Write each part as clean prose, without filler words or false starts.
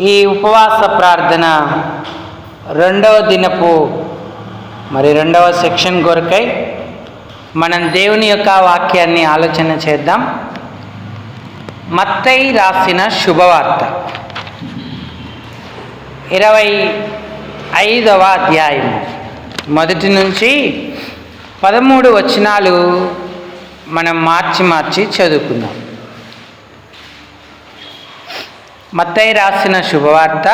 ఈ ఉపవాస ప్రార్థన రెండవ దినపు రెండవ సెక్షన్ కొరకై మనం దేవుని యొక్క వాక్యాన్ని ఆలోచన చేద్దాం. మత్తయి రాసిన శుభవార్త 25వ అధ్యాయం మొదటి నుంచి 13 వచనాలు మనం మార్చి చదువుకుందాం. మత్తయి రాసిన శుభవార్త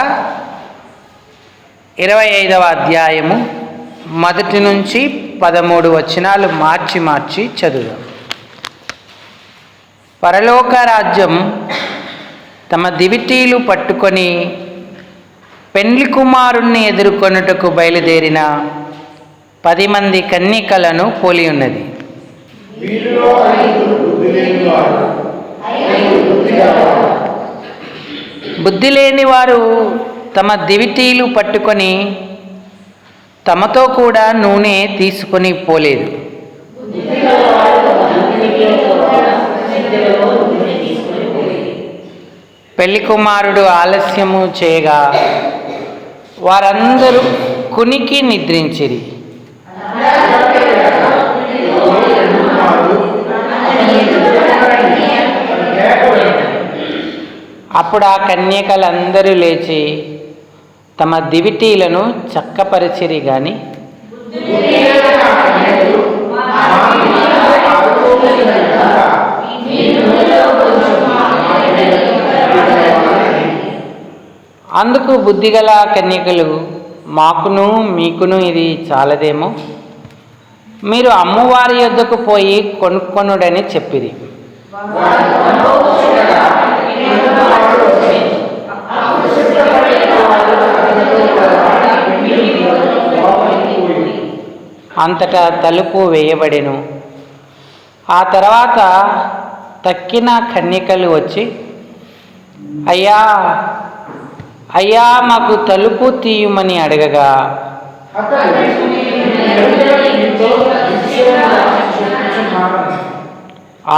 25వ అధ్యాయము మొదటి నుంచి 13 వచనాలు మార్చి చదువుదాం. పరలోక రాజ్యం తమ దివిటీలు పట్టుకొని పెండ్లి కుమారుణ్ణి ఎదుర్కొనుటకు బయలుదేరిన 10 మంది కన్యకలను పోలి ఉన్నది. బుద్ధి లేని వారు తమ దివిటీలు పట్టుకొని తమతో కూడా నూనె తీసుకొని పోలేదు. పెళ్లి కుమారుడు ఆలస్యము చేయగా వారందరూ కునికి నిద్రించిరి. అప్పుడు ఆ కన్యకలందరూ లేచి తమ దివిటీలను చక్కపరిచిరి గాని అందుకు బుద్ధిగల కన్యకలు, మాకును మీకును ఇది చాలదేమో, మీరు అమ్మవారి యొద్దకు పోయి కొనుక్కొనుడని చెప్పిరి. అంతటా తలుపు వేయబడెను. ఆ తర్వాత తక్కిన కన్యకలు వచ్చి, అయ్యా అయ్యా మాకు తలుపు తీయమని అడగగా,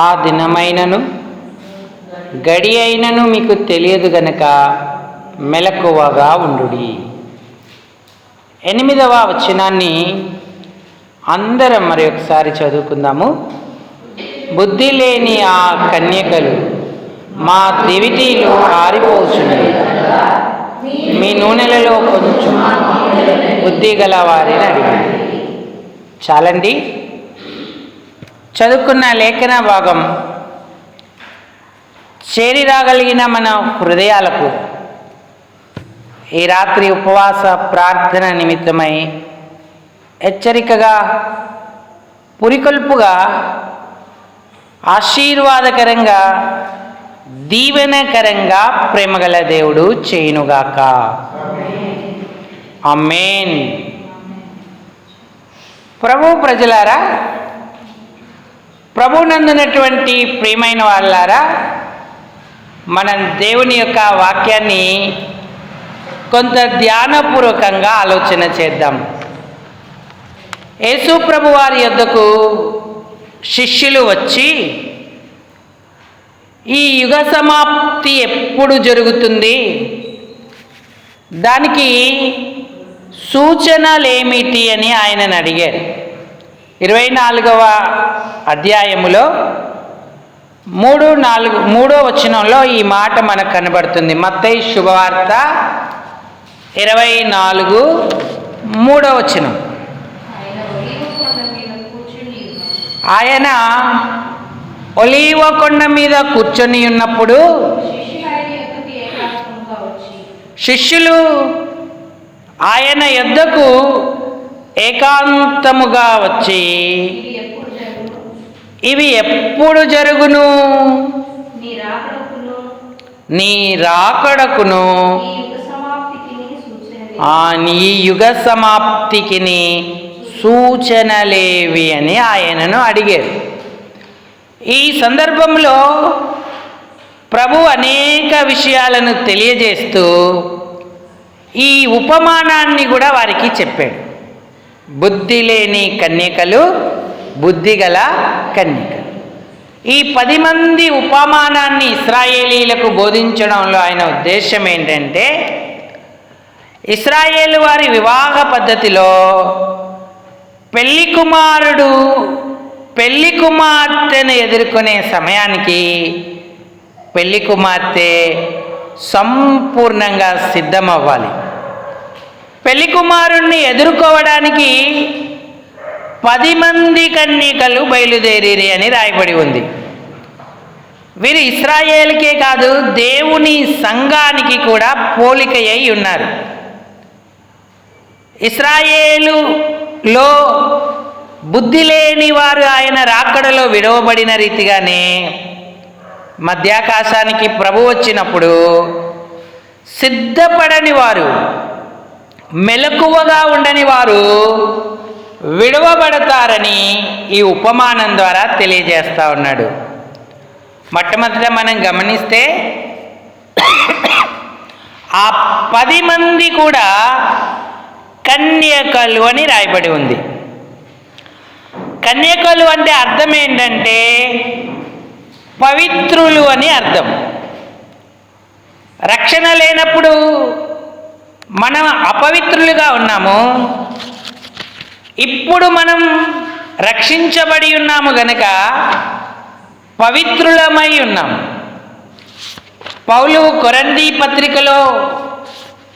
ఆ దినమైనను గడి అయినను మీకు తెలియదు గనక మెలకువగా ఉండుడి. 8వ వచనాన్ని అందరం ఒకసారి చదువుకుందాము. బుద్ధి లేని ఆ కన్యకలు, మా దివిటీలు ఆరిపోచున్నవి, మీ నూనెలలో కొంచెం బుద్ధి గల వారిని అడిగింది. చాలండి. చదువుకున్న లేఖన భాగం చేరి రాగలిగిన మన హృదయాలకు ఈ రాత్రి ఉపవాస ప్రార్థన నిమిత్తమై హెచ్చరికగా, పురికొల్పుగా, ఆశీర్వాదకరంగా, దీవెనకరంగా ప్రేమగల దేవుడు చేయునుగాక. ఆమేన్. ప్రభు ప్రజలారా, ప్రభునందునటువంటి ప్రియమైన వాళ్ళారా, మనం దేవుని యొక్క వాక్యాన్ని కొంత ధ్యానపూర్వకంగా ఆలోచన చేద్దాం. యేసు ప్రభు వారి యొద్దకు శిష్యులు వచ్చి, ఈ యుగ సమాప్తి ఎప్పుడు జరుగుతుంది, దానికి సూచనలేమిటి అని ఆయనను అడిగారు. 24వ అధ్యాయములో 3-4 వచనంలో ఈ మాట మనకు కనబడుతుంది. మత్తయి శుభవార్త 24:3 వచనం. ఆయన ఒలీవ కొండ మీద కూర్చొని ఉన్నప్పుడు శిష్యులు ఆయన యొద్దకు ఏకాంతముగా వచ్చి, ఇవి ఎప్పుడు జరుగును, నీ రాకడకును ఈ యుగ సమాప్తికి సూచనలేవి అని ఆయనను అడిగారు. ఈ సందర్భంలో ప్రభు అనేక విషయాలను తెలియజేస్తూ ఈ ఉపమానాన్ని కూడా వారికి చెప్పాడు. బుద్ధి లేని కన్యకలు, బుద్ధిగల కన్యకలు. ఈ 10 మంది ఉపమానాన్ని ఇశ్రాయేలీలకు బోధించడంలో ఆయన ఉద్దేశం ఏంటంటే, ఇశ్రాయేలు వారి వివాహ పద్ధతిలో పెళ్లి కుమారుడు పెళ్లి కుమార్తెను ఎదుర్కొనే సమయానికి పెళ్లి కుమార్తె సంపూర్ణంగా సిద్ధమవ్వాలి. పెళ్లి కుమారుణ్ణి ఎదుర్కోవడానికి 10 మంది కన్యకలు బయలుదేరి అని రాయబడి ఉంది. వీరు ఇశ్రాయేలుకే కాదు, దేవుని సంఘానికి కూడా పోలిక అయి ఉన్నారు. ఇశ్రాయేలులో బుద్ధి లేని వారు ఆయన రాకడలో విడవబడిన రీతిగానే మధ్యాకాశానికి ప్రభు వచ్చినప్పుడు సిద్ధపడని వారు, మెలకువగా ఉండని వారు విడవబడతారని ఈ ఉపమానం ద్వారా తెలియజేస్తూ ఉన్నాడు. మొట్టమొదట మనం గమనిస్తే ఆ 10 మంది కూడా కన్యకలు అని రాయబడి ఉంది. కన్యకలు అంటే అర్థం ఏంటంటే పవిత్రులు అని అర్థం. రక్షణ లేనప్పుడు మనం అపవిత్రులుగా ఉన్నాము. ఇప్పుడు మనం రక్షించబడి ఉన్నాము గనక పవిత్రులమై ఉన్నాం. పౌలు కొరింథీ పత్రికలో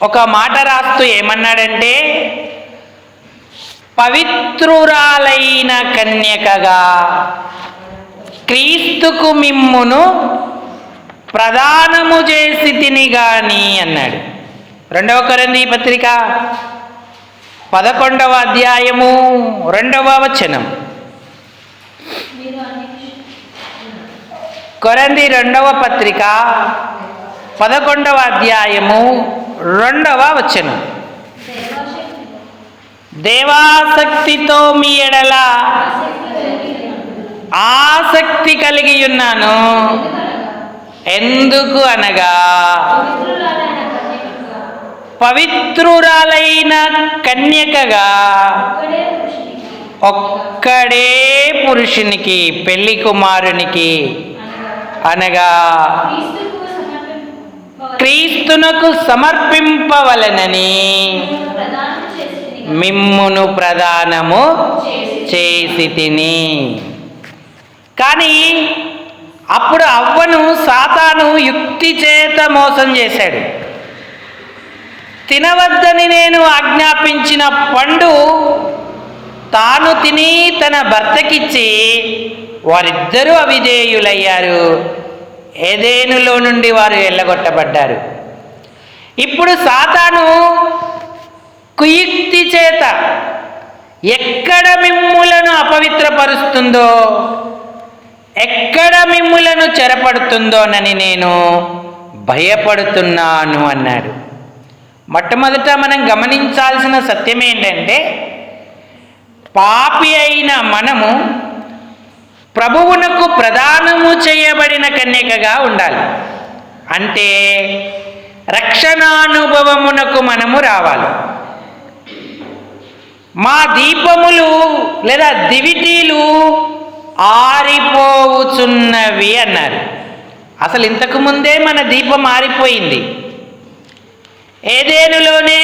ఒక మాట రాస్తూ ఏమన్నాడంటే, పవిత్రురాలైన కన్యకగా క్రీస్తుకు మిమ్మును ప్రదానము చేసి తిని గాని అన్నాడు. 2వ కొరింథీ పత్రిక 11వ అధ్యాయము 2వ వచనం. కొరింథీ 2వ పత్రిక 11వ అధ్యాయము 2వ వచనం. దేవాసక్తితో మీ ఎడల ఆసక్తి కలిగి ఉన్నాను. ఎందుకు అనగా పవిత్రురాలైన కన్యకగా ఒక్కడే పురుషునికి, పెళ్లి కుమారునికి అనగా క్రీస్తునకు సమర్పింపవలెనని మిమ్మును ప్రదానము చేసి తిని. కానీ అప్పుడు అవ్వను సాతాను యుక్తి చేత మోసం చేశాడు. తినవద్దని నేను ఆజ్ఞాపించిన పండు తాను తిని తన భర్తకిచ్చి వారిద్దరూ అవిధేయులయ్యారు. ఏదెనులో నుండి వారు వెళ్ళగొట్టబడ్డారు. ఇప్పుడు సాతాను కుయుక్తి చేత ఎక్కడ మిమ్ములను అపవిత్రపరుస్తుందో, ఎక్కడ మిమ్ములను చెరపడుతుందోనని నేను భయపడుతున్నాను అన్నాడు. మొట్టమొదట మనం గమనించాల్సిన సత్యం ఏంటంటే, పాపి అయిన మనము ప్రభువునకు ప్రదానము చేయబడిన కన్యకగా ఉండాలి. అంటే రక్షణానుభవమునకు మనము రావాలి. మా దీపములు లేదా దివిటీలు ఆరిపోవుచున్నవి అన్నారు. అసలు ఇంతకు ముందే మన దీపం ఆరిపోయింది. ఏదెనులోనే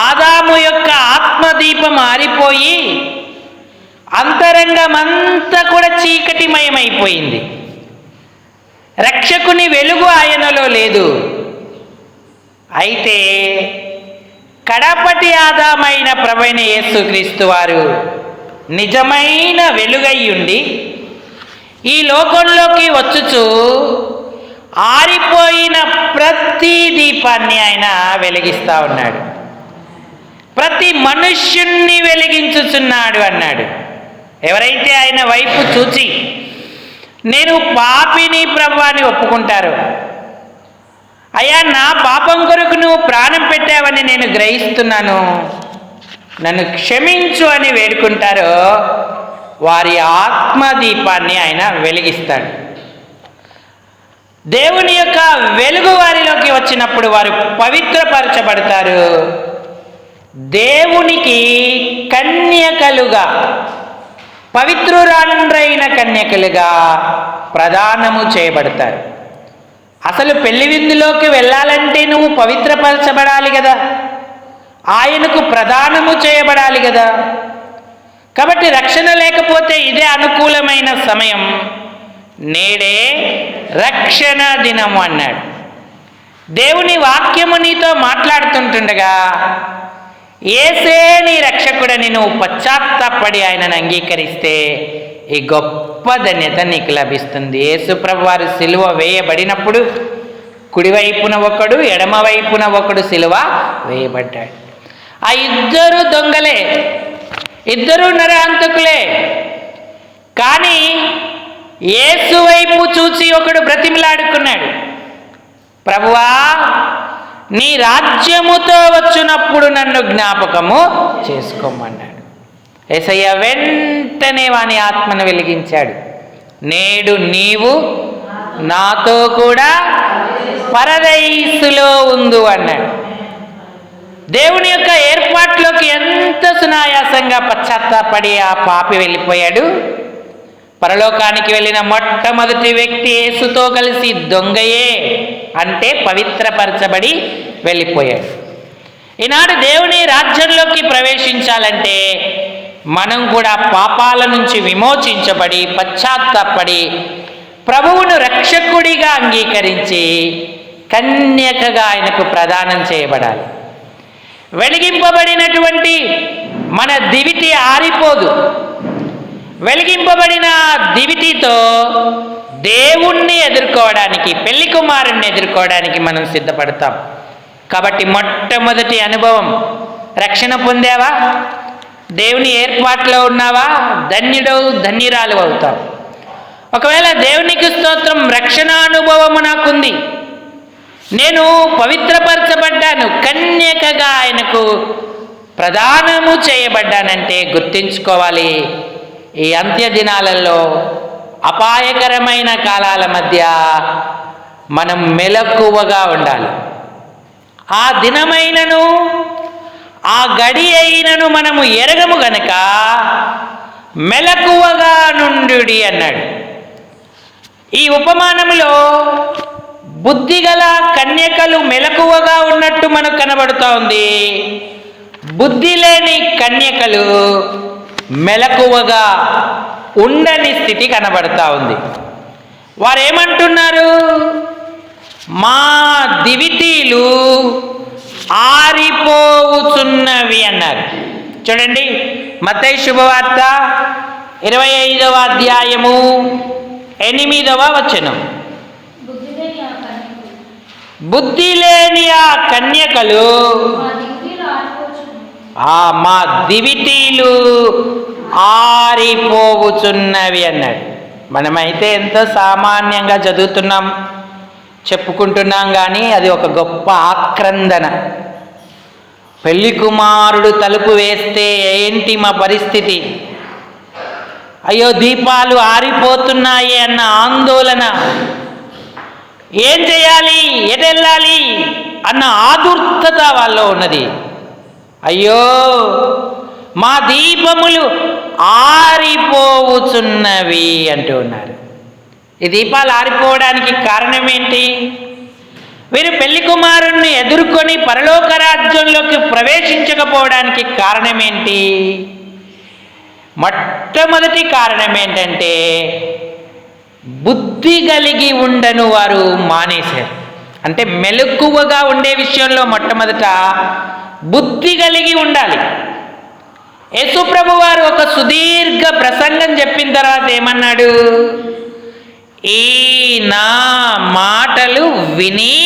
ఆదాము యొక్క ఆత్మదీపం ఆరిపోయి అంతరంగమంతా కూడా చీకటిమయమైపోయింది. రక్షకుని వెలుగు ఆయనలో లేదు. అయితే కడపటి ఆదామైన ప్రభువైన యేసుక్రీస్తు వారు నిజమైన వెలుగయ్యుండి ఈ లోకంలోకి వచ్చుచు ఆరిపోయిన ప్రతి దీపాన్ని ఆయన వెలిగిస్తూ ఉన్నాడు. ప్రతి మనుష్యుణ్ణి వెలిగించుచున్నాడు అన్నాడు. ఎవరైతే ఆయన వైపు చూచి నేను పాపిని ప్రభువా అని ఒప్పుకుంటారో, అయ్యా నా పాపం కొరకు నువ్వు ప్రాణం పెట్టావని నేను గ్రహిస్తున్నాను, నన్ను క్షమించు అని వేడుకుంటారో వారి ఆత్మదీపాన్ని ఆయన వెలిగిస్తాడు. దేవుని యొక్క వెలుగు వారిలోకి వచ్చినప్పుడు వారు పవిత్రపరచబడతారు. దేవునికి కన్యకలుగా పవిత్రురాండ్రైన కన్యకలుగా ప్రదానము చేయబడతారు. అసలు పెళ్లి విందులోకి వెళ్ళాలంటే నువ్వు పవిత్రపరచబడాలి కదా, ఆయనకు ప్రదానము చేయబడాలి కదా. కాబట్టి రక్షణ లేకపోతే ఇదే అనుకూలమైన సమయం. నేడే రక్షణ దినము అన్నాడు. దేవుని వాక్యము నీతో మాట్లాడుతుంటుండగా యేసే నీ రక్షకుడని నువ్వు పశ్చాత్తాపడి ఆయనను అంగీకరిస్తే ఈ గొప్ప ధన్యత నీకు లభిస్తుంది. యేసు ప్రభు వారు సిలువ వేయబడినప్పుడు కుడివైపున ఒకడు, ఎడమవైపున ఒకడు సిలువ వేయబడ్డాడు. ఆ ఇద్దరు దొంగలే, ఇద్దరు నరహంతకులే. కానీ యేసు వైపు చూసి ఒకడు బ్రతిమిలాడుకున్నాడు, ప్రభువా నీ రాజ్యముతో వచ్చినప్పుడు నన్ను జ్ఞాపకము చేసుకోమన్నాడు. యేసయ్య వెంటనే వాని ఆత్మను వెలిగించాడు. నేడు నీవు నాతో కూడా పరదైసులో ఉండు అన్నాడు. దేవుని యొక్క ఏర్పాట్లోకి ఎంత సునాయాసంగా పశ్చాత్తాపడి ఆ పాపి వెళ్ళిపోయాడు. పరలోకానికి వెళ్ళిన మొట్టమొదటి వ్యక్తి యేసుతో కలిసి దొంగయే, అంటే పవిత్రపరచబడి వెళ్ళిపోయాడు. ఈనాడు దేవుని రాజ్యంలోకి ప్రవేశించాలంటే మనం కూడా పాపాల నుంచి విమోచించబడి పశ్చాత్తాపడి ప్రభువును రక్షకుడిగా అంగీకరించి కన్యకగా ఆయనకు ప్రదానం చేయబడాలి. వెలిగింపబడినటువంటి మన దివిటి ఆరిపోదు. వెలిగింపబడిన దివిటితో దేవుణ్ణి ఎదుర్కోవడానికి, పెళ్లి కుమారుణ్ణి ఎదుర్కోవడానికి మనం సిద్ధపడతాం. కాబట్టి మొట్టమొదటి అనుభవం, రక్షణ పొందావా, దేవుని ఏర్పాట్లో ఉన్నావా, ధన్యుడవు ధన్యురాలు అవుతాం. ఒకవేళ దేవునికి స్తోత్రం, రక్షణ అనుభవము నాకుంది, నేను పవిత్రపరచబడ్డాను, కన్యకగా ఆయనకు ప్రదానము చేయబడ్డానంటే గుర్తించుకోవాలి, ఈ అంత్య దినాలలో అపాయకరమైన కాలాల మధ్య మనం మెలకువగా ఉండాలి. ఆ దినమైనను ఆ గడి అయినను మనము ఎరగము గనక మెలకువగా నుండుడి అన్నాడు. ఈ ఉపమానములో బుద్ధిగల కన్యకలు మెలకువగా ఉన్నట్టు మనకు కనబడుతూ ఉంది. బుద్ధి లేని కన్యకలు మెలకువగా ఉండని స్థితి కనబడతా ఉంది. వారు ఏమంటున్నారు? మా దివిటీలు ఆరిపోవుచున్నవి అన్నారు. చూడండి, మత్తయి శుభవార్త 25వ అధ్యాయము 8వ వచనం. బుద్ధి లేని ఆ కన్యకలు మా దివిటీలు ఆరిపోవుచున్నవి అన్నాడు. మనమైతే ఎంతో సామాన్యంగా చదువుతున్నాం, చెప్పుకుంటున్నాం, కానీ అది ఒక గొప్ప ఆక్రందన. పెళ్లి కుమారుడు తలుపు వేస్తే ఏంటి మా పరిస్థితి? అయ్యో దీపాలు ఆరిపోతున్నాయి అన్న ఆందోళన, ఏం చేయాలి, ఎటు వెళ్ళాలి అన్న ఆదుర్తత వాళ్ళలో ఉన్నది. అయ్యో మా దీపములు ఆరిపోవుచున్నవి అంటూ ఉన్నారు. ఈ దీపాలు ఆరిపోవడానికి కారణం ఏంటి? వీరు పెళ్లి కుమారుణ్ణి ఎదుర్కొని పరలోక రాజ్యంలోకి ప్రవేశించకపోవడానికి కారణం ఏంటి? మొట్టమొదటి కారణం ఏంటంటే బుద్ధి కలిగి ఉండను వారు మానేశారు. అంటే మెలకువగా ఉండే విషయంలో మొట్టమొదట బుద్ధి కలిగి ఉండాలి. యేసుప్రభు వారు ఒక సుదీర్ఘ ప్రసంగం చెప్పిన తర్వాత ఏమన్నాడు? ఈ నా మాటలు విని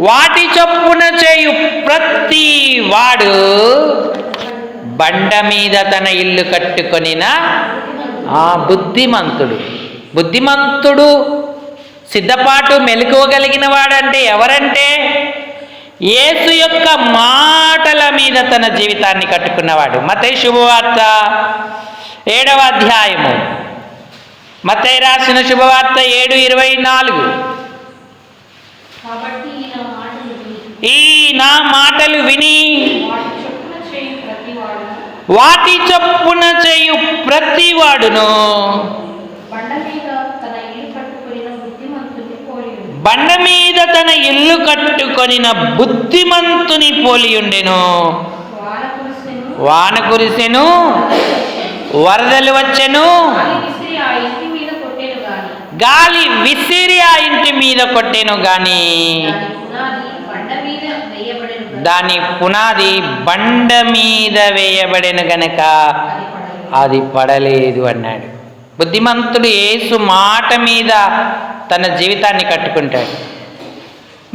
వాటి చొప్పున చేయు ప్రతి వాడు బండ మీద తన ఇల్లు కట్టుకొనిన బుద్ధిమంతుడు. బుద్ధిమంతుడు, సిద్ధపాటు, మెలకువగలిగిన వాడంటే ఎవరంటే యేసు యొక్క మాటల మీద తన జీవితాన్ని కట్టుకున్నవాడు. మత్తయి శుభవార్త 7వ అధ్యాయము, మత్తయి రాసిన శుభవార్త 7:24. ఈ నా మాటలు విని వాటి చొప్పున చేయు ప్రతివాడును బండ మీద తన ఇల్లు కట్టుకొనిన బుద్ధిమంతుని పోలియుండెను. వాన కురిసెను, వరదలు వచ్చెను, గాలి విసిరి ఆ ఇంటి మీద కొట్టెను గాని దాని పునాది బండ మీద వేయబడెను గనక అది పడలేదు అన్నాడు. బుద్ధిమంతుడు యేసు మాట మీద తన జీవితాన్ని కట్టుకుంటాడు.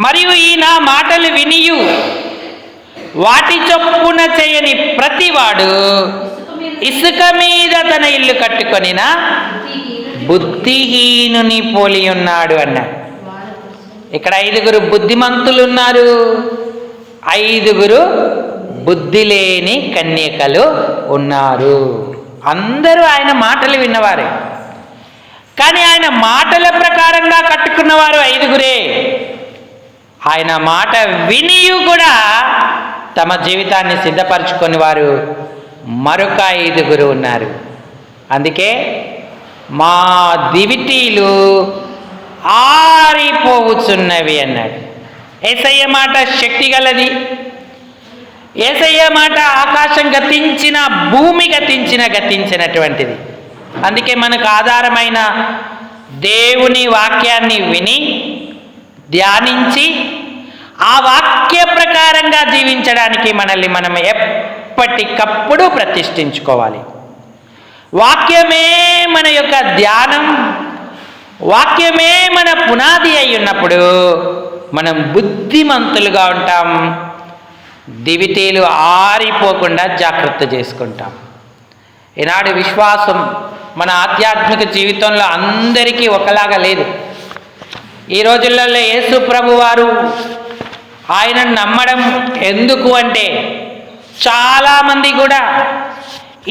మరియు ఈ నా మాటలు వినియు వాటి చొప్పున చేయని ప్రతివాడు ఇసుక మీద తన ఇల్లు కట్టుకొనిన బుద్ధిహీనుని పోలి ఉన్నాడు అన్నాడు. ఇక్కడ 5 బుద్ధిమంతులు ఉన్నారు, 5 బుద్ధి లేని కన్యకలు ఉన్నారు. అందరూ ఆయన మాటలు విన్నవారే, కానీ ఆయన మాటల ప్రకారంగా కట్టుకున్నవారు 5. ఆయన మాట వినియు కూడా తమ జీవితాన్ని సిద్ధపరచుకొని వారు మరొక 5 ఉన్నారు. అందుకే మా దివిటీలు ఆరిపోవుచున్నవి అన్నాడు. యేసయ్య మాట శక్తి గలది. యేసయ్య మాట ఆకాశం గతించిన, భూమి గతించినటువంటిది. అందుకే మనకు ఆధారమైన దేవుని వాక్యాన్ని విని ధ్యానించి ఆ వాక్య ప్రకారంగా జీవించడానికి మనల్ని మనం ఎప్పటికప్పుడు ప్రతిష్ఠించుకోవాలి. వాక్యమే మన యొక్క ధ్యానం, వాక్యమే మన పునాది అయి ఉన్నప్పుడు మనం బుద్ధిమంతులుగా ఉంటాం. దివిటీలు ఆరిపోకుండా జాగ్రత్త చేసుకుంటాం. ఈనాడు విశ్వాసం మన ఆధ్యాత్మిక జీవితంలో అందరికీ ఒకలాగా లేదు. ఈ రోజులలో యేసు ప్రభు వారు ఆయనను నమ్మడం ఎందుకు అంటే చాలామంది కూడా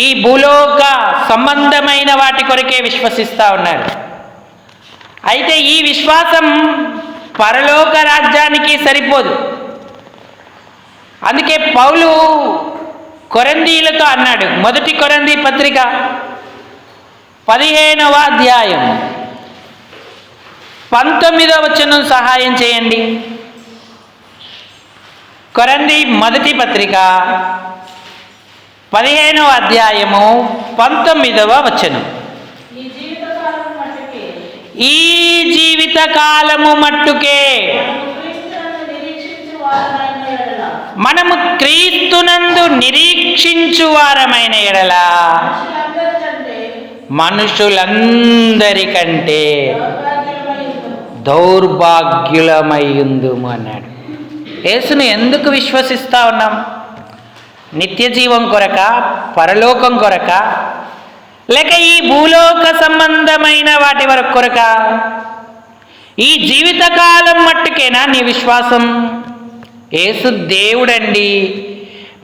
ఈ భూలోక సంబంధమైన వాటి కొరకే విశ్వసిస్తూ ఉన్నారు. అయితే ఈ విశ్వాసం పరలోక రాజ్యానికి సరిపోదు. అందుకే పౌలు కొరింథీయులతో అన్నాడు, 1 కొరింథీ పత్రిక 15వ అధ్యాయం 19వ వచనం సహాయం చేయండి. కొరింథీ 1 పత్రిక 15వ అధ్యాయము 19వ వచనం. ఈ జీవిత కాలము మట్టుకే మనము క్రీస్తునందు నిరీక్షించు వారమైన ఎడల మనుషులందరికంటే దౌర్భాగ్యులమైయుందుము అన్నాడు. యేసును ఎందుకు విశ్వసిస్తూ ఉన్నాం? నిత్య జీవం కొరక, పరలోకం కొరక, లేక ఈ భూలోక సంబంధమైన వాటి వరకు కొరక? ఈ జీవితకాలం మట్టుకేనా నీ విశ్వాసం? యేసు దేవుడండి.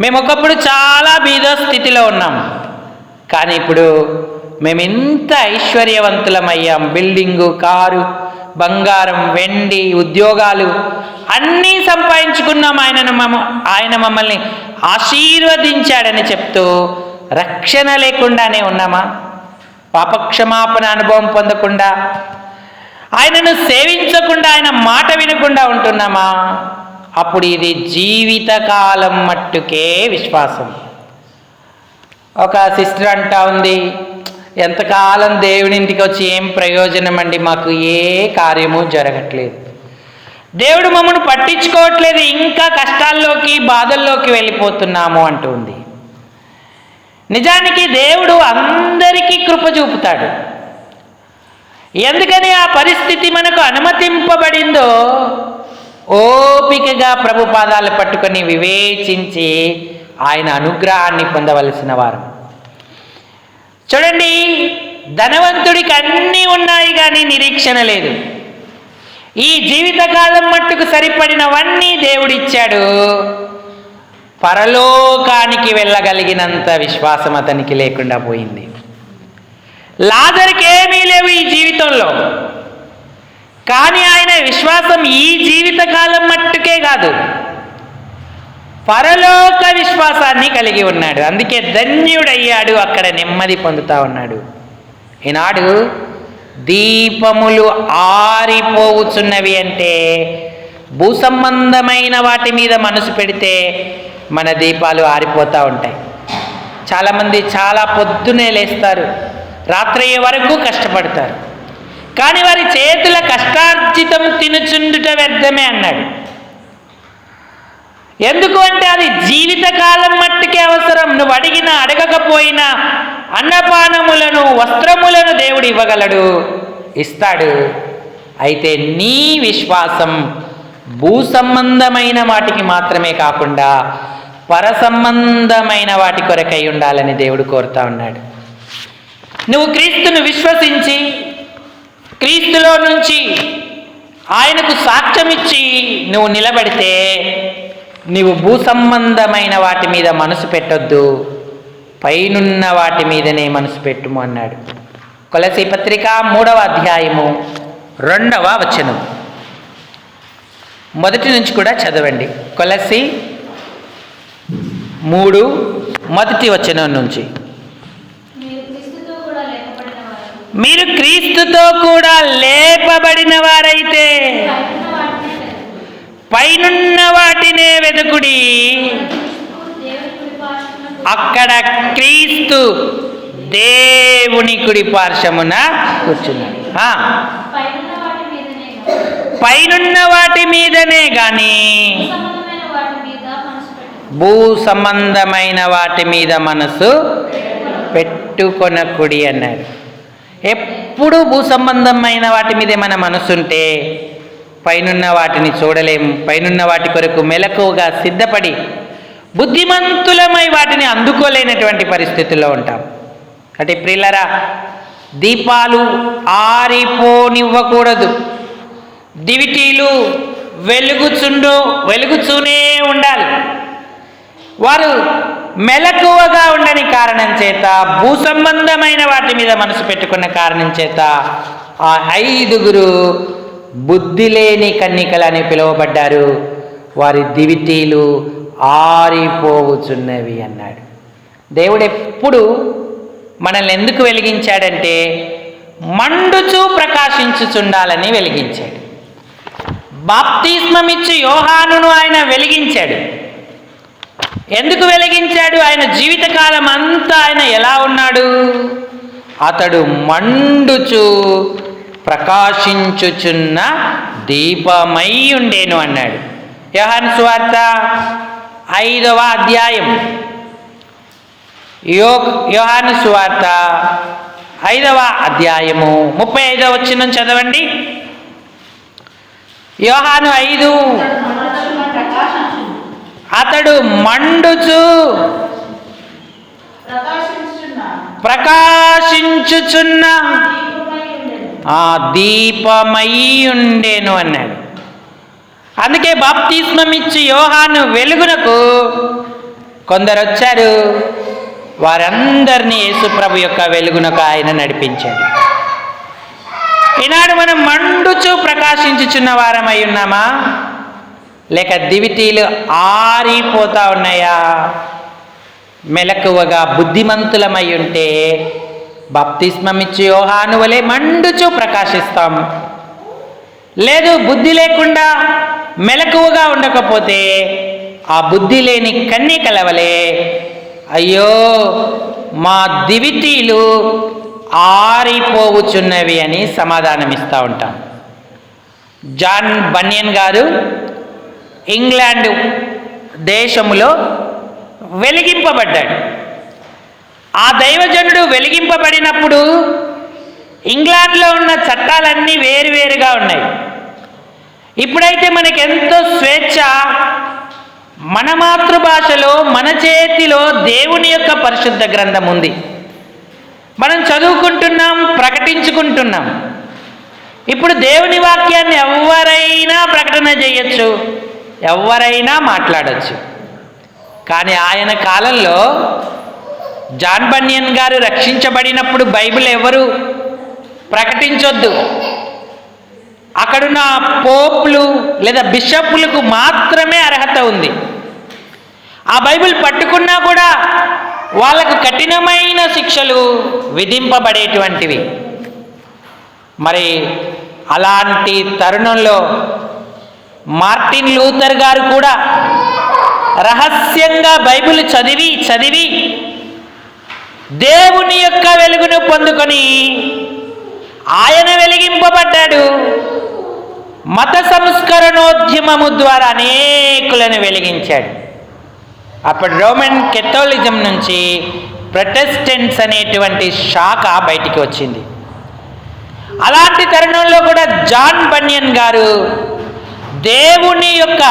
మేము ఒకప్పుడు చాలా బీద స్థితిలో ఉన్నాం, కానీ ఇప్పుడు మేము ఇంత ఐశ్వర్యవంతులమయ్యాం. బిల్డింగు, కారు, బంగారం, వెండి, ఉద్యోగాలు అన్నీ సంపాదించుకున్నాం. ఆయన మమ్మల్ని ఆశీర్వదించాడని చెప్తూ రక్షణ లేకుండానే ఉన్నామా? పాపక్షమాపణ అనుభవం పొందకుండా, ఆయనను సేవించకుండా, ఆయన మాట వినకుండా ఉంటున్నామా? అప్పుడు ఇది జీవితకాలం మట్టుకే విశ్వాసం. ఒక సిస్టర్ అంటా ఉంది, ఎంతకాలం దేవుని ఇంటికి వచ్చి ఏం ప్రయోజనం అండి, మాకు ఏ కార్యము జరగట్లేదు, దేవుడు మమ్మల్ని పట్టించుకోవట్లేదు, ఇంకా కష్టాల్లోకి, బాధల్లోకి వెళ్ళిపోతున్నాము అంటుంది. నిజానికి దేవుడు అందరికీ కృప చూపుతాడు. ఎందుకని ఆ పరిస్థితి మనకు అనుమతింపబడిందో ఓపికగా ప్రభు పాదాలు పట్టుకొని వివేచించి ఆయన అనుగ్రహాన్ని పొందవలసిన వారు. చూడండి, ధనవంతుడికి అన్నీ ఉన్నాయి కానీ నిరీక్షణ లేదు. ఈ జీవితకాలం మట్టుకు సరిపడినవన్నీ దేవుడిచ్చాడు, పరలోకానికి వెళ్ళగలిగినంత విశ్వాసం అతనికి లేకుండా పోయింది. లాజరుకి ఏమీ లేవు ఈ జీవితంలో, కానీ ఆయన విశ్వాసం ఈ జీవితకాలం మట్టుకే కాదు, పరలోక విశ్వాసాన్ని కలిగి ఉన్నాడు. అందుకే ధన్యుడయ్యాడు, అక్కడ నెమ్మది పొందుతా ఉన్నాడు. ఈనాడు దీపములు ఆరిపోవుచున్నవి అంటే భూసంబంధమైన వాటి మీద మనసు పెడితే మన దీపాలు ఆరిపోతూ ఉంటాయి. చాలామంది చాలా పొద్దునే లేస్తారు, రాత్రి వరకు కష్టపడతారు, కానీ వారి చేతుల కష్టార్జితం తినుచుండుట వ్యర్థమే అన్నాడు. ఎందుకు అంటే అది జీవితకాలం మట్టుకే అవసరం. నువ్వు అడిగినా అడగకపోయినా అన్నపానములను వస్త్రములను దేవుడు ఇవ్వగలడు, ఇస్తాడు. అయితే నీ విశ్వాసం భూ సంబంధమైన వాటికి మాత్రమే కాకుండా పరసంబంధమైన వాటి కొరకై ఉండాలని దేవుడు కోరుతా ఉన్నాడు. నువ్వు క్రీస్తును విశ్వసించి క్రీస్తులో నుంచి ఆయనకు సాక్ష్యమిచ్చి నువ్వు నిలబడితే నీవు భూ సంబంధమైన వాటి మీద మనసు పెట్టొద్దు, పైనున్న వాటి మీదనే మనసు పెట్టుము అన్నాడు. కొలసీ పత్రిక 3వ అధ్యాయము 2వ వచనం మొదటి నుంచి కూడా చదవండి. కొలసీ 3 మొదటి వచనం నుంచి. మీరు క్రీస్తుతో కూడా లేపబడిన వారైతే పైనున్న వాటినే వెతుకుడి, అక్కడ క్రీస్తు దేవుని కుడి పార్శ్వమున కూర్చున్నాడు. పైనున్న వాటి మీదనే గాని భూ సంబంధమైన వాటి మీద మనసు పెట్టుకొనకుడి అన్నాడు. ఎప్పుడు భూ సంబంధమైన వాటి మీదే మన మనసు ఉంటే పైనున్న వాటిని చూడలేము. పైనున్న వాటి కొరకు మెలకువగా సిద్ధపడి బుద్ధిమంతులమై వాటిని అందుకోలేనటువంటి పరిస్థితుల్లో ఉంటాం. అంటే ప్రియులారా, దీపాలు ఆరిపోనివ్వకూడదు. దివిటీలు వెలుగుతూనే ఉండాలి. వారు మెలకువగా ఉండని కారణం చేత, భూ సంబంధమైన వాటి మీద మనసు పెట్టుకున్న కారణం చేత ఆ 5గురు బుద్ధి లేని కన్నికలని పిలువబడ్డారు. వారి దివిటీలు ఆరిపోవుచున్నవి అన్నాడు. దేవుడు ఎప్పుడు మనల్ని ఎందుకు వెలిగించాడంటే మండుచూ ప్రకాశించుచుండాలని వెలిగించాడు. బాప్తిస్మమిచ్చి యోహానును ఆయన వెలిగించాడు. ఎందుకు వెలిగించాడు? ఆయన జీవితకాలం అంతా ఆయన ఎలా ఉన్నాడు? అతడు మండుచు ప్రకాశించుచున్న దీపమై ఉండేను అన్నాడు. యోహాను సువార్త 5వ అధ్యాయం, యోహాను సువార్త 5వ అధ్యాయము 35వ వచనం చదవండి. యోహాను 5, అతడు మండుచు ప్రకాశించుచున్న ఆ దీపమై ఉండేను అన్నాడు. అందుకే బాప్తిస్మమిచ్చి యోహాను వెలుగునకు కొందరు వచ్చారు. వారందరినీ యేసుప్రభు యొక్క వెలుగునకు ఆయన నడిపించాడు. ఈనాడు మనం మండుచు ప్రకాశించుచున్న వారమై ఉన్నామా, లేక దివిటీలు ఆరిపోతా ఉన్నాయా? మెలకువగా బుద్ధిమంతులమై ఉంటే బాప్తిస్మమిచ్చి యోహాను వలె మండుచు ప్రకాశిస్తాం. లేదు, బుద్ధి లేకుండా మెలకువగా ఉండకపోతే ఆ బుద్ధి లేని కన్యకల వలె అయ్యో మా దివిటీలు ఆరిపోవుచున్నవి అని సమాధానమిస్తూ ఉంటాం. జాన్ బన్యన్ గారు ఇంగ్లాండ్ దేశములో వెలిగింపబడ్డాడు. ఆ దైవజనుడు వెలిగింపబడినప్పుడు ఇంగ్లాండ్లో ఉన్న చట్టాలన్నీ వేరువేరుగా ఉన్నాయి. ఇప్పుడైతే మనకెంతో స్వేచ్ఛ, మన మాతృభాషలో మన చేతిలో దేవుని యొక్క పరిశుద్ధ గ్రంథం ఉంది. మనం చదువుకుంటున్నాం, ప్రకటించుకుంటున్నాం. ఇప్పుడు దేవుని వాక్యాన్ని ఎవరైనా ప్రకటన చేయొచ్చు, ఎవరైనా మాట్లాడచ్చు. కానీ ఆయన కాలంలో జాన్ బన్యన్ గారు రక్షించబడినప్పుడు బైబిల్ ఎవరు ప్రకటించొద్దు, అక్కడున్న పోపులు లేదా బిషప్పులకు మాత్రమే అర్హత ఉంది. ఆ బైబిల్ పట్టుకున్నా కూడా వాళ్ళకు కఠినమైన శిక్షలు విధింపబడేటువంటివి. మరి అలాంటి తరుణంలో మార్టిన్ లూథర్ గారు కూడా రహస్యంగా బైబిల్ చదివి దేవుని యొక్క వెలుగును పొందుకొని ఆయన వెలిగింపబడ్డాడు. మత సంస్కరణోద్యమము ద్వారా అనేకులను వెలిగించాడు. అప్పుడు రోమన్ కెథోలిజం నుంచి ప్రొటెస్టెంట్స్ అనేటువంటి శాఖ బయటికి వచ్చింది. అలాంటి తరుణంలో కూడా జాన్ బన్యన్ గారు దేవుని యొక్క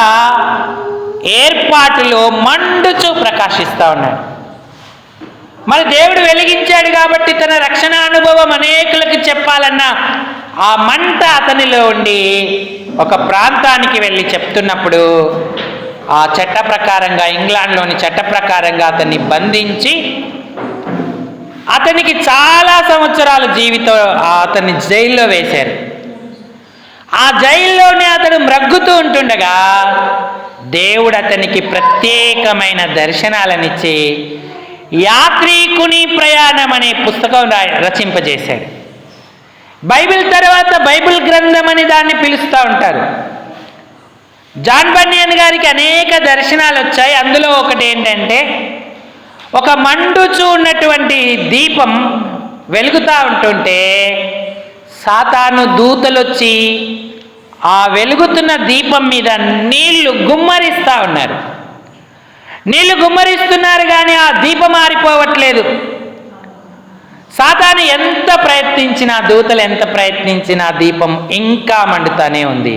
ఏర్పాటులో మండుచూ ప్రకాశిస్తూ ఉన్నాడు. మరి దేవుడు వెలిగించాడు కాబట్టి తన రక్షణ అనుభవం అనేకులకు చెప్పాలన్న ఆ మంట అతనిలో ఉండి ఒక ప్రాంతానికి వెళ్ళి చెప్తున్నప్పుడు ఆ చట్ట ప్రకారంగా, ఇంగ్లాండ్లోని చట్ట ప్రకారంగా అతన్ని బంధించి అతనికి చాలా సంవత్సరాల జీవితం అతన్ని జైల్లో వేశారు. ఆ జైల్లోనే అతడు మ్రగ్గుతూ ఉంటుండగా దేవుడు అతనికి ప్రత్యేకమైన దర్శనాలనిచ్చి యాత్రికుని ప్రయాణం అనే పుస్తకం రచింపజేశాడు. బైబిల్ తర్వాత బైబిల్ గ్రంథం అని దాన్ని పిలుస్తూ ఉంటారు. జాన్ బన్యన్ గారికి అనేక దర్శనాలు వచ్చాయి. అందులో ఒకటి ఏంటంటే, ఒక మండుచూ ఉన్నటువంటి దీపం వెలుగుతూ ఉంటుంటే సాతాను దూతలొచ్చి ఆ వెలుగుతున్న దీపం మీద నీళ్లు గుమ్మరిస్తూ ఉన్నారు. నీళ్లు గుమ్మరిస్తున్నారు కానీ ఆ దీపం ఆరిపోవట్లేదు. సాతాను ఎంత ప్రయత్నించినా, దూతలు ఎంత ప్రయత్నించినా దీపం ఇంకా మండుతానే ఉంది.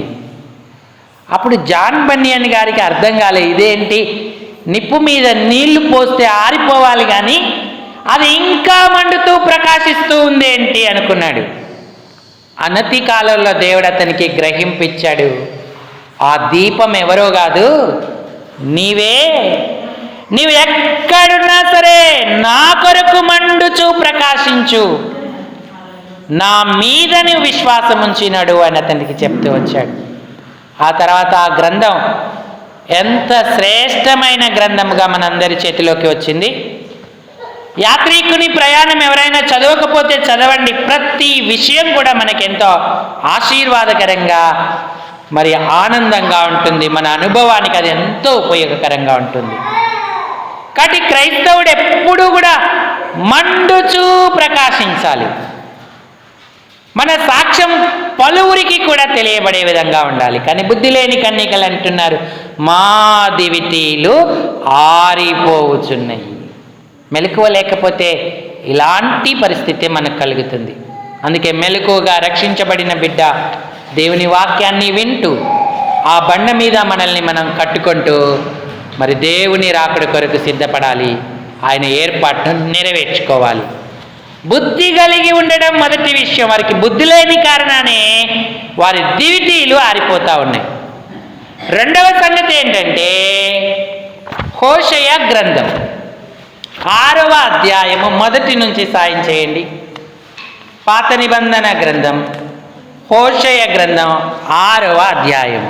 అప్పుడు జాన్ బన్యన్ గారికి అర్థం కాలే, ఇదేంటి, నిప్పు మీద నీళ్లు పోస్తే ఆరిపోవాలి కానీ అది ఇంకా మండుతూ ప్రకాశిస్తూ ఉందేంటి అనుకున్నాడు. అనతి కాలంలో దేవుడు అతనికి గ్రహింపిచ్చాడు, ఆ దీపం ఎవరో కాదు, నీవు ఎక్కడున్నా సరే నా కొరకు మండుచు ప్రకాశించు, నా మీద నువ్వు విశ్వాసం ఉంచినాడు అని అతనికి చెప్తూ వచ్చాడు. ఆ తర్వాత ఆ గ్రంథం ఎంత శ్రేష్టమైన గ్రంథంగా మనందరి చేతిలోకి వచ్చింది. యాత్రికుని ప్రయాణం ఎవరైనా చదవకపోతే చదవండి. ప్రతి విషయం కూడా మనకెంతో ఆశీర్వాదకరంగా మరి ఆనందంగా ఉంటుంది. మన అనుభవానికి అది ఎంతో ఉపయోగకరంగా ఉంటుంది. కాబట్టి క్రైస్తవుడు ఎప్పుడూ కూడా మండుచూ ప్రకాశించాలి. మన సాక్ష్యం పలువురికి కూడా తెలియబడే విధంగా ఉండాలి. కానీ బుద్ధి లేని కన్నికలు అంటున్నారు, మా దివిటీలు ఆరిపోవచ్చున్నాయి. మెలకువ లేకపోతే ఇలాంటి పరిస్థితి మనకు కలుగుతుంది. అందుకే మెలకువగా రక్షించబడిన బిడ్డ దేవుని వాక్యాన్ని వింటూ ఆ బండ మీద మనల్ని మనం కట్టుకుంటూ మరి దేవుని రాకడ కొరకు సిద్ధపడాలి. ఆయన ఏర్పాటును నెరవేర్చుకోవాలి. బుద్ధి కలిగి ఉండడం మొదటి విషయం. వారికి బుద్ధి లేని కారణానే వారి దివిటీలు ఆరిపోతూ ఉన్నాయి. రెండవ సంగతి ఏంటంటే, హోషేయ గ్రంథం 6వ అధ్యాయము 1 నుంచి సాయం చేయండి. పాత నిబంధన గ్రంథం హోషేయ గ్రంథం 6వ అధ్యాయం,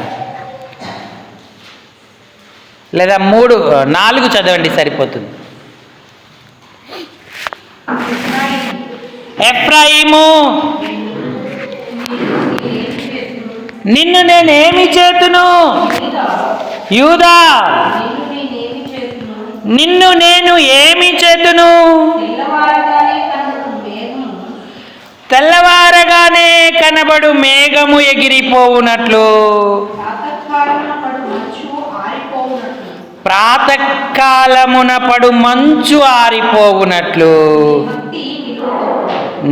లేదా 4 చదవండి సరిపోతుంది. ఎఫ్రాయిము, నిన్ను నేనేమి చేతును? యూదా, నిన్ను నేను ఏమి చేతును? తెల్లవారగానే కనబడు మేఘము ఎగిరిపోవునట్లు, ప్రాతకాలమున పడు మంచు ఆరిపోవునట్లు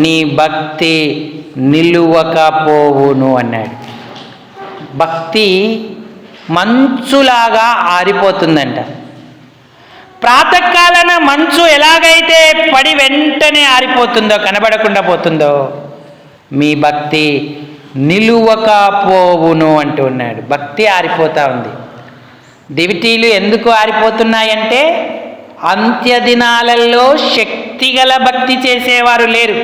నీ భక్తి నిలువకపోవును అన్నాడు. భక్తి మంచులాగా ఆరిపోతుందంట. ప్రాతకాలన మంచు ఎలాగైతే పడి వెంటనే ఆరిపోతుందో, కనబడకుండా పోతుందో, మీ భక్తి నిలువకపోవును అంటూ ఉన్నాడు. భక్తి ఆరిపోతూ ఉంది. దివిటీలు ఎందుకు ఆరిపోతున్నాయంటే, అంత్య దినాలలో శక్తిగల భక్తి చేసేవారు లేరు.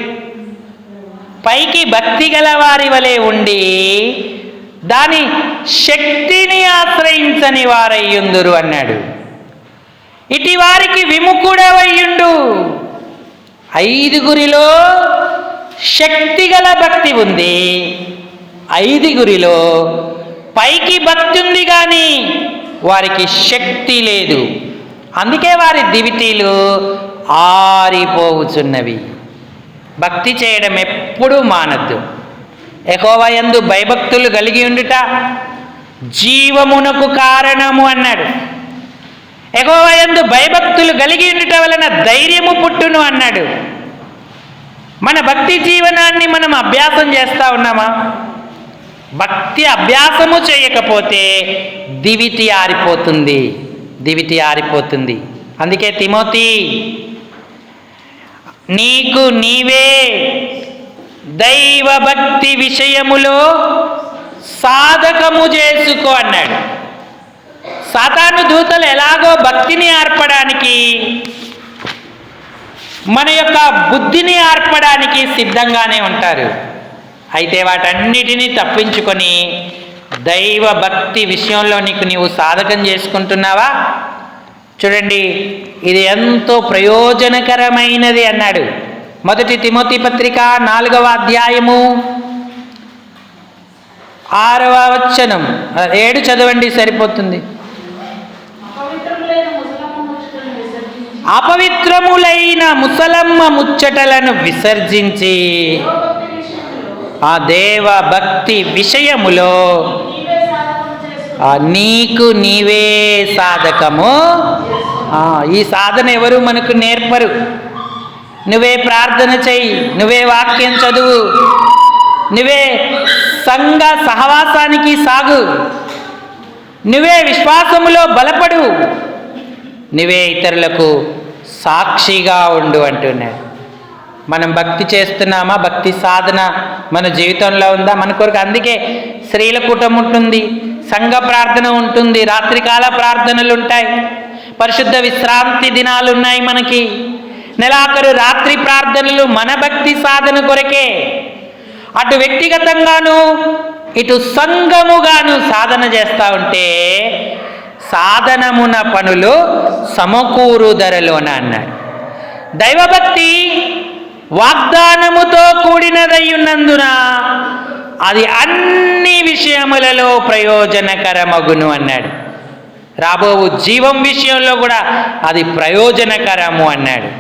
పైకి భక్తి గల వారి వలె ఉండి దాని శక్తిని ఆశ్రయించని వారయ్యుందురు అన్నాడు. ఇటి వారికి విముఖుడవయ్యుండు. 5గురిలో శక్తిగల భక్తి ఉంది, 5గురిలో పైకి భక్తి ఉంది కానీ వారికి శక్తి లేదు. అందుకే వారి దివిటీలు ఆరిపోవుచున్నవి. భక్తి చేయడం ఎప్పుడూ మానద్దు. యెహోవా యందు భయభక్తులు కలిగి ఉండుట జీవమునకు కారణము అన్నాడు. యెహోవా యందు భయభక్తులు కలిగి ఉండుట వలన ధైర్యము పుట్టును అన్నాడు. మన భక్తి జీవనాన్ని మనం అభ్యాసం చేస్తూ ఉన్నామా? భక్తి అభ్యాసము చేయకపోతే దివిటి ఆరిపోతుంది, దివిటి ఆరిపోతుంది. అందుకే తిమోతి, నీకు నీవే దైవ భక్తి విషయములో సాధకము చేసుకో అన్నాడు. సాతాను దూతలు ఎలాగో భక్తిని ఆర్పడానికి, మన యొక్క బుద్ధిని ఆర్పడానికి సిద్ధంగానే ఉంటారు. అయితే వాటన్నిటినీ తప్పించుకొని దైవ భక్తి విషయంలో నీవు సాధకం చేసుకుంటున్నావా? చూడండి, ఇది ఎంతో ప్రయోజనకరమైనది అన్నాడు. 1 తిమోతి పత్రిక 4వ అధ్యాయము 6వ వచనం, 7 చదవండి సరిపోతుంది. అపవిత్రములైన ముసలమ్మ ముచ్చటలను విసర్జించి ఆ దేవ భక్తి విషయములో నీకు నీవే సాధకము. ఈ సాధన ఎవరు మనకు నేర్పరు. నువ్వే ప్రార్థన చెయ్యి, నువ్వే వాక్యం చదువు, నువ్వే సంఘ సహవాసానికి సాగు, నువ్వే విశ్వాసములో బలపడు, నువ్వే ఇతరులకు సాక్షిగా ఉండు అంటున్నాడు. మనం భక్తి చేస్తున్నామా? భక్తి సాధన మన జీవితంలో ఉందా? మన కొరకు అందుకే స్త్రీల కూటం ఉంటుంది, సంఘ ప్రార్థన ఉంటుంది, రాత్రికాల ప్రార్థనలు ఉంటాయి, పరిశుద్ధ విశ్రాంతి దినాలు ఉన్నాయి మనకి, నెలాఖరు రాత్రి ప్రార్థనలు మన భక్తి సాధన కొరకే. అటు వ్యక్తిగతంగాను ఇటు సంఘముగాను సాధన చేస్తూ ఉంటే సాధనమున పనులు సమకూరు ధరలోన అన్నాడు. దైవభక్తి వాగ్దానముతో కూడినదై ఉన్నందున అది అన్ని విషయములలో ప్రయోజనకరమగును అన్నాడు. రాబోవు జీవం విషయంలో కూడా అది ప్రయోజనకరము అన్నాడు.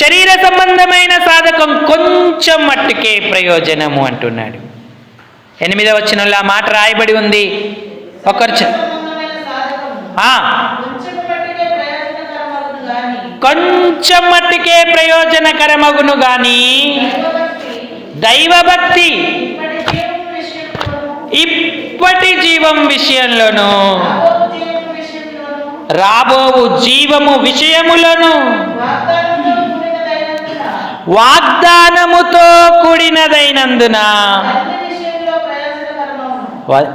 శరీర సంబంధమైన సాధకం కొంచెం మట్టుకే ప్రయోజనము అంటున్నాడు. 8వ వచనంలో ఆ మాట రాయబడి ఉంది. కొంచెం మట్టుకే ప్రయోజనకరమగును గాని దైవభక్తి ఇప్పటి జీవం విషయంలోను రాబోవు జీవము విషయములోను వాగ్దానముతో కూడినదైనందున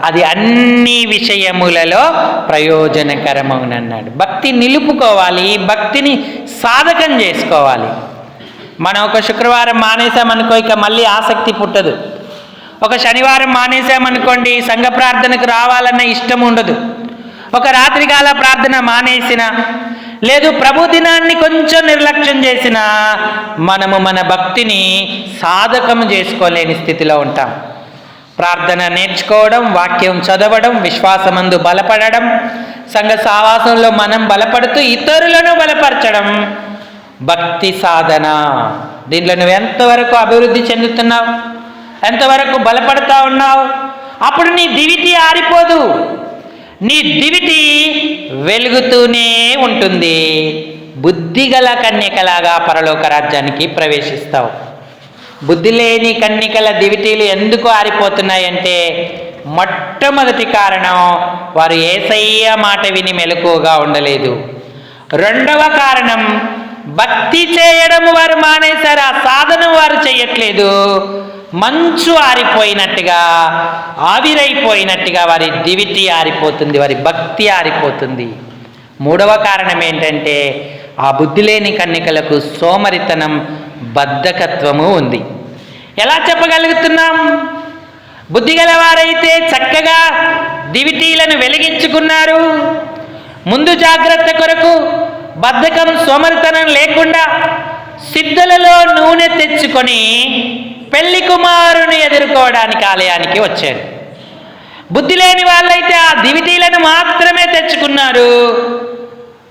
అది అన్ని విషయములలో ప్రయోజనకరమవునన్నాడు. భక్తి నిలుపుకోవాలి, భక్తిని సాధకం చేసుకోవాలి. మనం ఒక శుక్రవారం మానేసామనుకో ఇక మళ్ళీ ఆసక్తి పుట్టదు. ఒక శనివారం మానేసామనుకోండి సంఘ ప్రార్థనకు రావాలన్న ఇష్టం ఉండదు. ఒక రాత్రికాల ప్రార్థన మానేసిన, లేదు ప్రభు దినాన్ని కొంచెం నిర్లక్ష్యం చేసిన మనము మన భక్తిని సాధకం చేసుకోలేని స్థితిలో ఉంటాం. ప్రార్థన నేర్చుకోవడం, వాక్యం చదవడం, విశ్వాసమందు బలపడడం, సంఘ సహవాసంలో మనం బలపడుతూ ఇతరులను బలపరచడం భక్తి సాధన. దీంట్లో నువ్వు ఎంతవరకు అభివృద్ధి చెందుతున్నావు, ఎంతవరకు బలపడతా ఉన్నావు? అప్పుడు నీ దివిటి ఆరిపోదు, నీ దివిటి వెలుగుతూనే ఉంటుంది. బుద్ధిగల కన్యకలాగా పరలోక రాజ్యానికి ప్రవేశిస్తావు. బుద్ధి లేని కన్యకల దివిటీలు ఎందుకు ఆరిపోతున్నాయంటే మొట్టమొదటి కారణం వారు యేసయ్య మాట విని మెలకువగా ఉండలేదు. రెండవ కారణం భక్తి చేయడం వారు మానేశారు, ఆ సాధన వారు చేయట్లేదు. మంచు ఆరిపోయినట్టుగా, ఆవిరైపోయినట్టుగా వారి దివిటి ఆరిపోతుంది, వారి భక్తి ఆరిపోతుంది. మూడవ కారణం ఏంటంటే ఆ బుద్ధి లేని కన్యకలకు సోమరితనం, బద్ధకత్వము ఉంది. ఎలా చెప్పగలుగుతున్నాం? బుద్ధిగల వారైతే చక్కగా దివిటీలను వెలిగించుకున్నారు, ముందు జాగ్రత్త కొరకు బద్ధకం సోమరితనం లేకుండా సిద్ధలలో నూనె తెచ్చుకొని పెళ్లి కుమారుని ఎదుర్కోవడానికి ఆలయానికి వచ్చారు. బుద్ధి లేని వాళ్ళైతే ఆ దివిటీలను మాత్రమే తెచ్చుకున్నారు.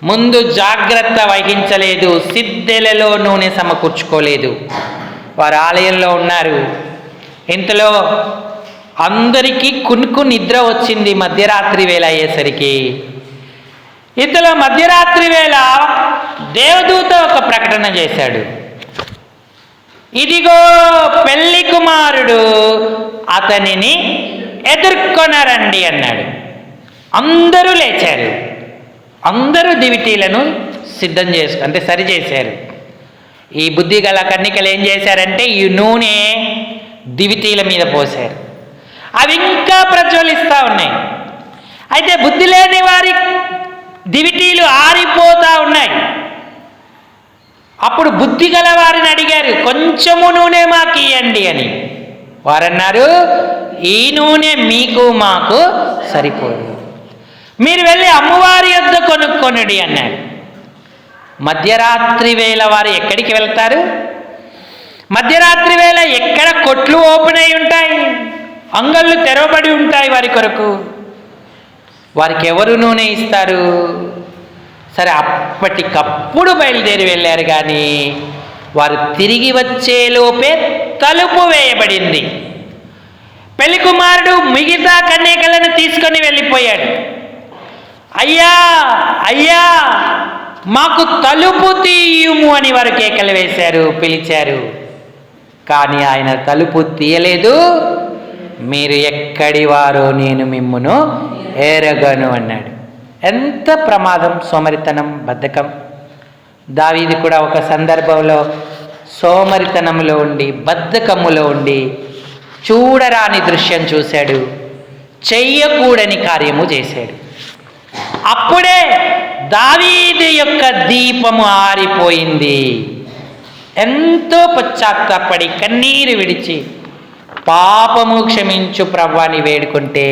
ముందు జాగ్రత్త వహించలేదు, సిద్ధెలలో నూనె సమకూర్చుకోలేదు. వారు ఆలయంలో ఉన్నారు. ఇంతలో అందరికీ కునుకు నిద్ర వచ్చింది. మధ్యరాత్రి వేళ అయ్యేసరికి ఇంతలో మధ్యరాత్రి వేళ దేవదూత ఒక ప్రకటన చేశాడు. ఇదిగో పెళ్లి కుమారుడు, అతనిని ఎదుర్కొనరండి అన్నాడు. అందరూ లేచారు. అందరూ దివిటీలను సిద్ధం అంటే సరిచేశారు. ఈ బుద్ధి గల కన్నికలు ఏం చేశారంటే ఈ నూనె దివిటీల మీద పోశారు. అవి ఇంకా ప్రజ్వలిస్తూ ఉన్నాయి. అయితే బుద్ధి లేని వారి దివిటీలు ఆరిపోతూ ఉన్నాయి. అప్పుడు బుద్ధి గల వారిని అడిగారు, కొంచెము నూనె మాకు ఇవ్వండి అని. వారన్నారు, ఈ నూనె మీకు మాకు సరిపోదు, మీరు వెళ్ళి అమ్మవారి యొద్ద కొనుక్కొనుడి అన్నాడు. మధ్యరాత్రి వేళ వారు ఎక్కడికి వెళ్తారు? మధ్యరాత్రి వేళ ఎక్కడ కొట్లు ఓపెన్ అయి ఉంటాయి, అంగళ్ళు తెరవబడి ఉంటాయి వారి కొరకు. వారికి ఎవరు నూనె ఇస్తారు? సరే, అప్పటికప్పుడు బయలుదేరి వెళ్ళారు. కానీ వారు తిరిగి వచ్చేలోపే తలుపు వేయబడింది. పెళ్లి కుమారుడు మిగతా కన్యకలను తీసుకొని వెళ్ళిపోయాడు. అయ్యా అయ్యా మాకు తలుపు తీయుము అని వారు కేకలు వేశారు, పిలిచారు. కానీ ఆయన తలుపు తీయలేదు. మీరు ఎక్కడి వారో నేను మిమ్మును ఎరగను అన్నాడు. ఎంత ప్రమాదం! సోమరితనం, బద్ధకం. దావీదు కూడా ఒక సందర్భంలో సోమరితనంలో ఉండి, బద్ధకములో ఉండి చూడరాని దృశ్యం చూశాడు, చెయ్యకూడని కార్యము చేశాడు. అప్పుడే దావీదు యొక్క దీపము ఆరిపోయింది. ఎంతో పశ్చాత్తాపడి కన్నీరు విడిచి పాపము క్షమించు ప్రభువాని వేడుకుంటే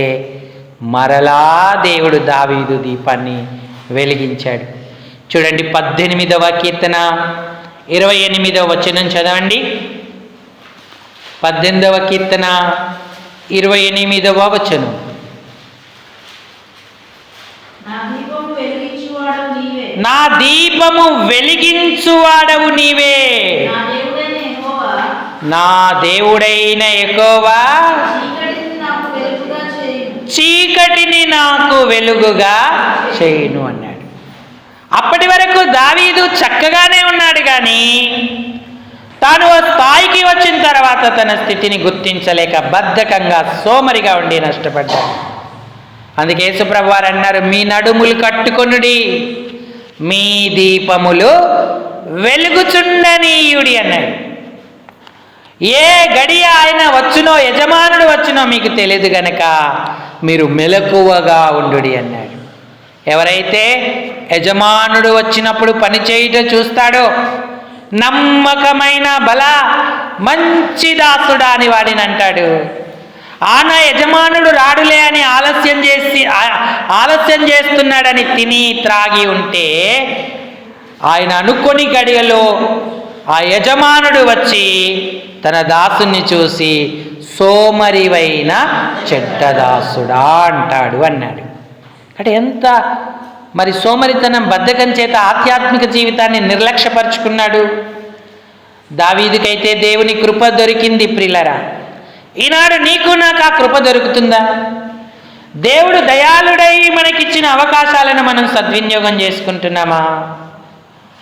మరలా దేవుడు దావీదు దీపాన్ని వెలిగించాడు. చూడండి, 18వ కీర్తన 28వ వచనం చదవండి. 18వ కీర్తన 28వ వచనం. నా దీపము వెలిగించువాడవు నీవే, నా దేవుడైన యెహోవా చీకటిని నాకు వెలుగుగా చేయును అన్నాడు. అప్పటి వరకు దావీదు చక్కగానే ఉన్నాడు. కానీ తాను స్థాయికి వచ్చిన తర్వాత తన స్థితిని గుర్తించలేక బద్ధకంగా సోమరిగా ఉండి నష్టపడ్డాడు. అందుకే యేసుప్రభు వారు అన్నారు, మీ నడుములు కట్టుకొనుడి, మీ దీపములు వెలుగుచుండనీయుడి అన్నాడు. ఏ గడియ ఆయన వచ్చునో, యజమానుడు వచ్చునో మీకు తెలియదు గనక మీరు మెలకువగా ఉండుడి అన్నాడు. ఎవరైతే యజమానుడు వచ్చినప్పుడు పని చేయుట చూస్తాడో, నమ్మకమైన బల మంచి దాసుడా అని వాడిని అంటాడు. ఆన యజమానుడు రాడులే అని ఆలస్యం చేస్తున్నాడని తిని త్రాగి ఉంటే, ఆయన అనుకొని గడియలో ఆ యజమానుడు వచ్చి తన దాసుని చూసి సోమరివైన చెడ్డదాసుడా అంటాడు అన్నాడు. అంటే ఎంత మరి సోమరితనం, బద్ధకం చేత ఆధ్యాత్మిక జీవితాన్ని నిర్లక్ష్యపరుచుకున్నాడు. దావీదుకైతే దేవుని కృప దొరికింది. ప్రియులారా, ఈనాడు నీకు నాకు ఆ కృప దొరుకుతుందా? దేవుడు దయాళుడై మనకిచ్చిన అవకాశాలను మనం సద్వినియోగం చేసుకుంటున్నామా?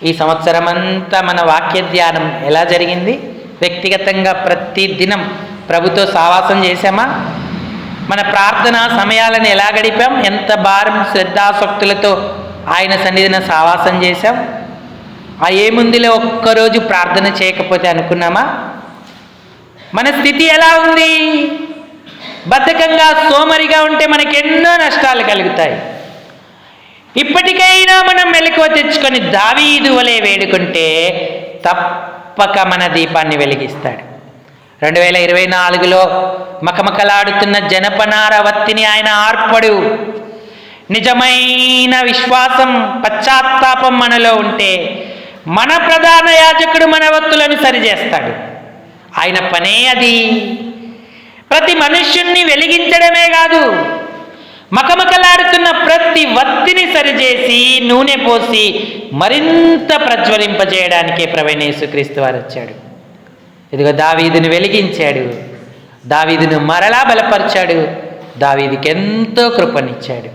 ఈ సంవత్సరం అంతా మన వాక్య ధ్యానం ఎలా జరిగింది? వ్యక్తిగతంగా ప్రతి దినం ప్రభుతో సావాసం చేశామా? మన ప్రార్థన సమయాలను ఎలా గడిపాం? ఎంత భారం, శ్రద్ధాసక్తులతో ఆయన సన్నిధిన సావాసం చేశాం? ఆ ఏముందిలే ఒక్కరోజు ప్రార్థన చేయకపోతే అనుకున్నామా? మన స్థితి ఎలా ఉంది? బద్ధకంగా సోమరిగా ఉంటే మనకి ఎన్నో నష్టాలు కలుగుతాయి. ఇప్పటికైనా మనం మెలకువ తెచ్చుకొని దావీదు వలె వేడుకుంటే తప్పక మన దీపాన్ని వెలిగిస్తాడు. 2024లో మకమకలాడుతున్న జనపనార వత్తిని ఆయన ఆర్పడు. నిజమైన విశ్వాసం, పశ్చాత్తాపం మనలో ఉంటే మన ప్రధాన యాజకుడు మన ఒత్తులను సరిచేస్తాడు. ఆయన పనే అది. ప్రతి మనుష్యుణ్ణి వెలిగించడమే కాదు, మకమకలాడుతున్న ప్రతి వత్తిని సరిచేసి నూనె పోసి మరింత ప్రజ్వలింపజేయడానికే ప్రభువైన యేసుక్రీస్తు వారు వచ్చాడు. ఇదిగో దావీదును వెలిగించాడు, దావీదును మరలా బలపరిచాడు, దావీదుకి ఎంతో కృపనిచ్చాడు.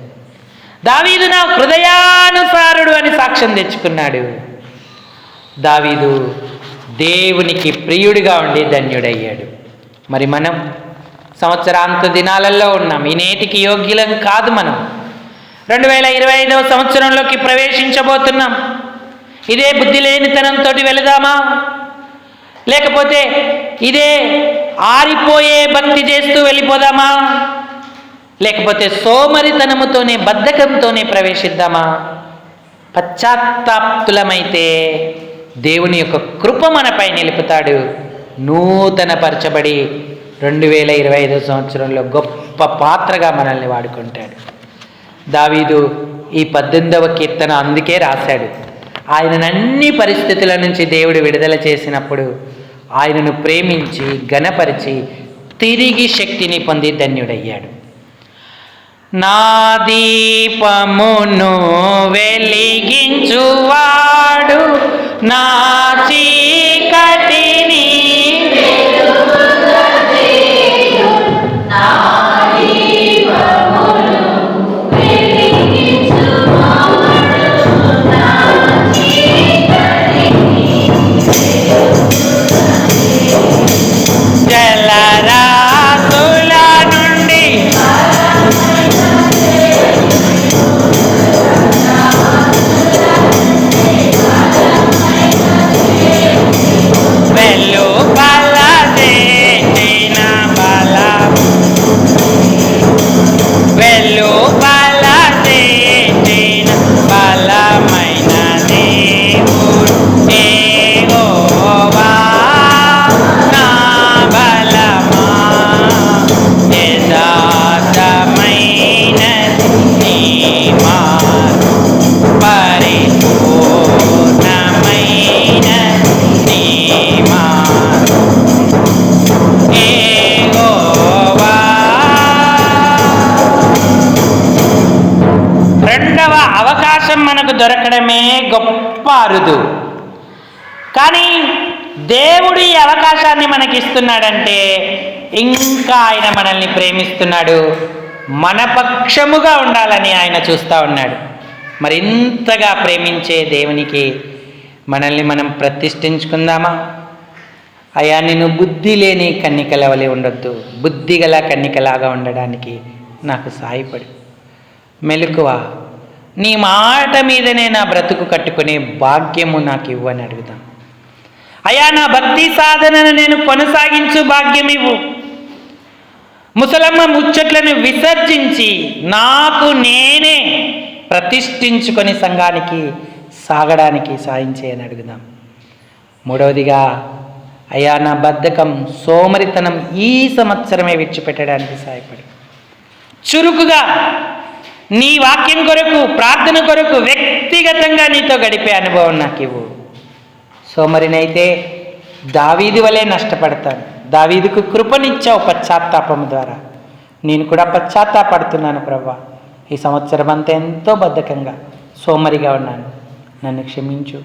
దావీదు నా హృదయానుసారుడు అని సాక్ష్యం తెచ్చుకున్నాడు. దావీదు దేవునికి ప్రియుడిగా ఉండి ధన్యుడయ్యాడు. మరి మనం సంవత్సరాంత దినాలలో ఉన్నాం. ఈ నేటికి యోగ్యులం కాదు. మనం 2025వ సంవత్సరంలోకి ప్రవేశించబోతున్నాం. ఇదే బుద్ధి లేనితనంతో వెళదామా, లేకపోతే ఇదే ఆరిపోయే భక్తి చేస్తూ వెళ్ళిపోదామా, లేకపోతే సోమరితనముతోనే బద్ధకంతోనే ప్రవేశిద్దామా? పశ్చాత్తాప్తులమైతే దేవుని యొక్క కృప మనపై నిలుపుతాడు. నూతనపరచబడి 2025 సంవత్సరంలో గొప్ప పాత్రగా మనల్ని వాడుకుంటాడు. దావీదు ఈ 18వ కీర్తన అందుకే రాశాడు. ఆయనను అన్ని పరిస్థితుల నుంచి దేవుడు విడుదల చేసినప్పుడు ఆయనను ప్రేమించి ఘనపరిచి తిరిగి శక్తిని పొంది ధన్యుడయ్యాడు. నా దీపమును వెలిగించువాడు నా చీకటిని జలరాశుల నుండి వెలుపల చేసిన బలం, వెలుపల చేసిన బలమైన దేవుడు యెహోవా నా బలమా, యథార్థమైనది నీ మార్గం, పరిపూర్ణమైనది నీ మార్గం యెహోవా. రెండవ అవకాశం మనకు దొరకడమే గొప్ప అరుదు. కానీ దేవుడు ఈ అవకాశాన్ని మనకి ఇస్తున్నాడంటే ఇంకా ఆయన మనల్ని ప్రేమిస్తున్నాడు, మన పక్షముగా ఉండాలని ఆయన చూస్తూ ఉన్నాడు. మరి ఇంతగా ప్రేమించే దేవునికి మనల్ని మనం ప్రతిష్ఠించుకుందామా? అయ్యా, నేను బుద్ధి లేని కన్నికల వలె ఉండొద్దు, బుద్ధి గల కన్నికలాగా ఉండడానికి నాకు సాయపడు. మెలకువ, నీ మాట మీదనే నా బ్రతుకు కట్టుకునే భాగ్యము నాకు ఇవ్వని అడుగుదాం. అయ్యా, నా భక్తి సాధనను నేను కొనసాగించు భాగ్యం ఇవ్వు. ముసలమ్మ ముచ్చట్లను విసర్జించి నాకు నేనే ప్రతిష్ఠించుకొని సంఘానికి సాగడానికి సాయం చేయని అడుగుదాం. మూడవదిగా, అయ్యా, నా బద్ధకం సోమరితనం ఈ సంవత్సరమే విడిచిపెట్టడానికి సహాయపడు. చురుకుగా నీ వాక్యం కొరకు, ప్రార్థన కొరకు వ్యక్తిగతంగా నీతో గడిపే అనుభవం నాకు ఇవ్వు. సోమరినైతే దావీదు వలె నష్టపడతాను. దావీదుకు కృపనిచ్చావు పశ్చాత్తాపం ద్వారా. నేను కూడా పశ్చాత్తాపడుతున్నాను ప్రభువా. ఈ సంవత్సరం అంతా ఎంతో బద్ధకంగా సోమరిగా ఉన్నాను, నన్ను క్షమించు.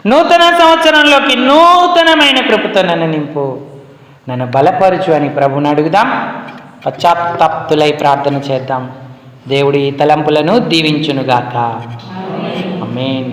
నూతన సంవత్సరంలోకి నూతనమైన కృపతో నన్ను నింపు, నన్ను బలపరచు అని ప్రభువుని అడుగుదాం. పశ్చాత్తాప్తులై ప్రార్థన చేద్దాం. దేవుడి ఈ తలంపులను దీవించునుగాక. ఆమేన్.